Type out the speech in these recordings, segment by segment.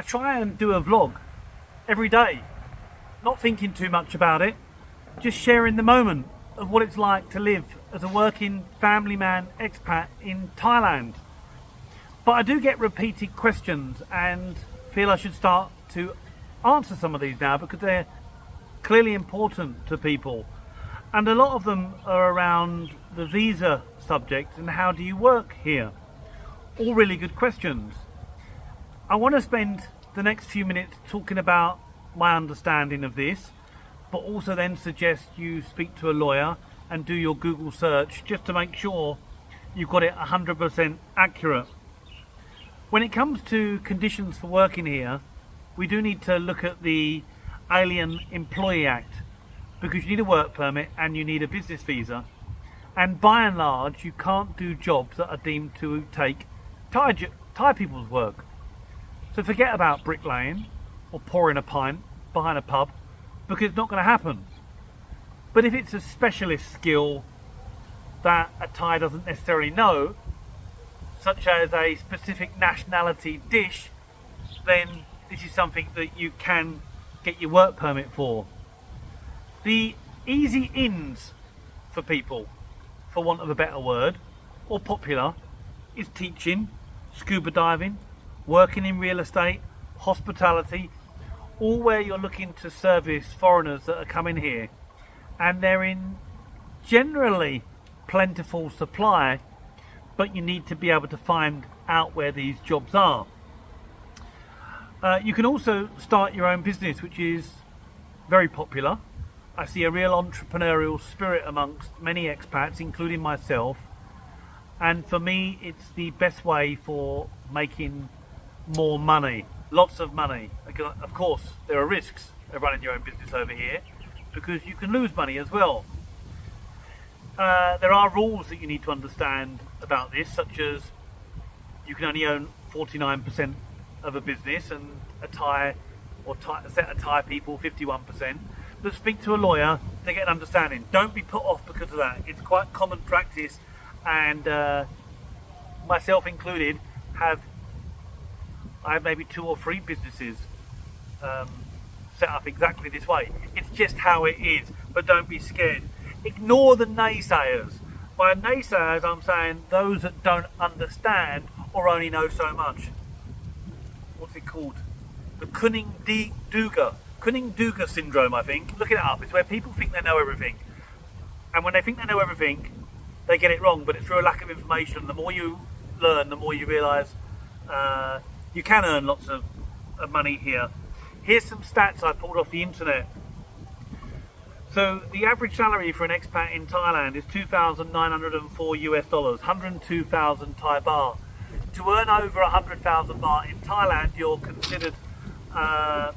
I try and do a vlog every day, not thinking too much about it, just sharing the moment of what it's like to live as a working family man expat in Thailand. But I do get repeated questions and feel I should start to answer some of these now because they're clearly important to people. And a lot of them are around the visa subject and how do you work here? All really good questions. I want to spend the next few minutes talking about my understanding of this, but also then suggest you speak to a lawyer and do your Google search just to make sure you've got it 100% accurate. When it comes to conditions for working here, we do need to look at the Alien Employee Act because you need a work permit and you need a business visa, and by and large you can't do jobs that are deemed to take Thai people's work. So forget about bricklaying or pouring a pint behind a pub because it's not going to happen. But if it's a specialist skill that a Thai doesn't necessarily know, such as a specific nationality dish, then this is something that you can get your work permit for. The easy ins for people, for want of a better word, or popular, is teaching, scuba diving, working in real estate, hospitality, all where you're looking to service foreigners that are coming here, and they're in generally plentiful supply, but you need to be able to find out where these jobs are. You can also start your own business, which is very popular. I see a real entrepreneurial spirit amongst many expats, including myself, and for me it's the best way for making more money, lots of money. Of course there are risks of running your own business over here because you can lose money as well. There are rules that you need to understand about this, such as you can only own 49% of a business and a set of Thai people 51%. But speak to a lawyer to get an understanding. Don't be put off because of that. It's quite common practice, and myself included I have maybe 2 or 3 businesses set up exactly this way. It's just how it is, but don't be scared. Ignore the naysayers. By naysayers, I'm saying those that don't understand or only know so much. What's it called? The Dunning-Kruger syndrome, I think. Look it up. It's where people think they know everything. And when they think they know everything, they get it wrong, but it's through a lack of information. The more you learn, the more you realise you can earn lots of money here. Here's some stats I pulled off the internet. So the average salary for an expat in Thailand is $2,904 US, 102,000 Thai baht. To earn over 100,000 baht in Thailand, you're considered a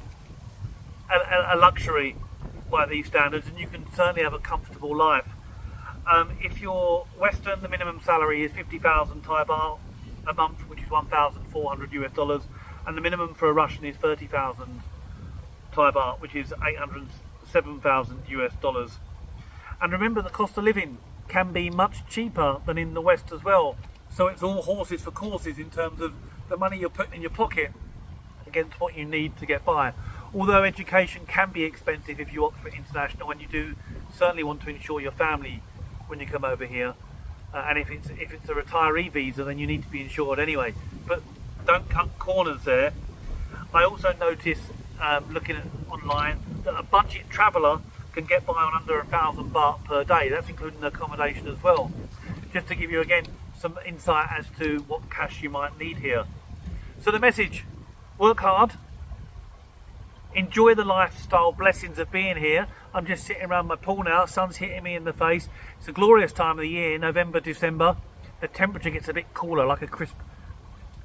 luxury by these standards, and you can certainly have a comfortable life. If you're Western, the minimum salary is 50,000 Thai baht a month, which is 1,400 US dollars, and the minimum for a Russian is 30,000 Thai baht, which is 807,000 US dollars. And remember, the cost of living can be much cheaper than in the West as well. So it's all horses for courses in terms of the money you're putting in your pocket against what you need to get by. Although education can be expensive if you opt for international, and you do certainly want to insure your family when you come over here. And if it's a retiree visa, then you need to be insured anyway. But don't cut corners there. I also noticed, looking at online, that a budget traveller can get by on under 1,000 baht per day. That's including the accommodation as well. Just to give you again some insight as to what cash you might need here. So the message: work hard, enjoy the lifestyle blessings of being here. I'm just sitting around my pool now, sun's hitting me in the face. It's a glorious time of the year, November, December. The temperature gets a bit cooler, like a crisp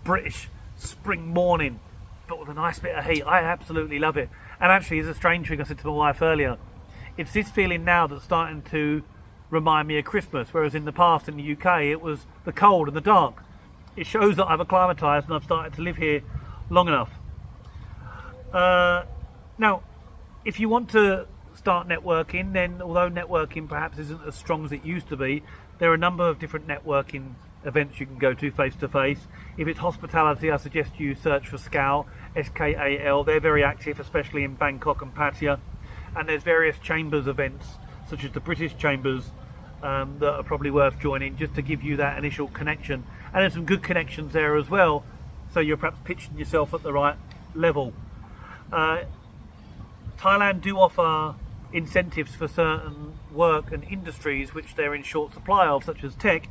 British spring morning, but with a nice bit of heat. I absolutely love it. And actually, as a strange thing I said to my wife earlier, it's this feeling now that's starting to remind me of Christmas, whereas in the past in the UK it was the cold and the dark. It shows that I've acclimatised and I've started to live here long enough. Now, if you want to start networking, then although networking perhaps isn't as strong as it used to be, there are a number of different networking events you can go to face to face. If it's hospitality, I suggest you search for SKAL, SKAL. They're very active, especially in Bangkok and Pattaya. And there's various chambers events, such as the British Chambers, that are probably worth joining, just to give you that initial connection. And there's some good connections there as well, so you're perhaps pitching yourself at the right level. Thailand do offer incentives for certain work and industries which they're in short supply of, such as tech,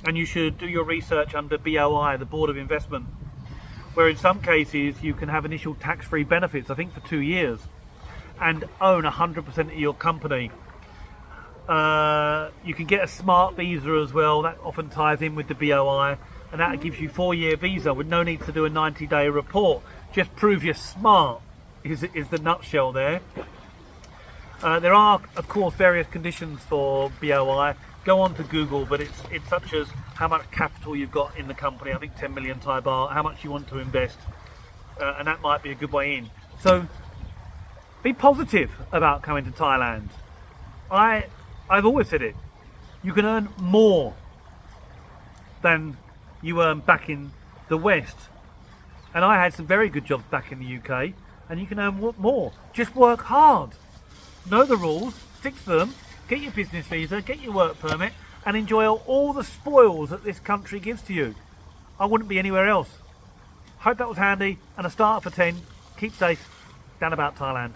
and you should do your research under BOI, the Board of Investment, where in some cases you can have initial tax-free benefits, I think for 2 years, and own 100% of your company. You can get a smart visa as well, that often ties in with the BOI, and that gives you 4-year visa with no need to do a 90-day report. Just prove you're smart is the nutshell there. There are, of course, various conditions for BOI. Go on to Google, but it's such as how much capital you've got in the company, I think 10 million Thai baht, how much you want to invest, and that might be a good way in. So be positive about coming to Thailand. I've always said it, you can earn more than you earn back in the West. And I had some very good jobs back in the UK, and you can earn more. Just work hard. Know the rules, stick to them, get your business visa, get your work permit, and enjoy all the spoils that this country gives to you. I wouldn't be anywhere else. Hope that was handy, and a start for 10. Keep safe. Down about Thailand.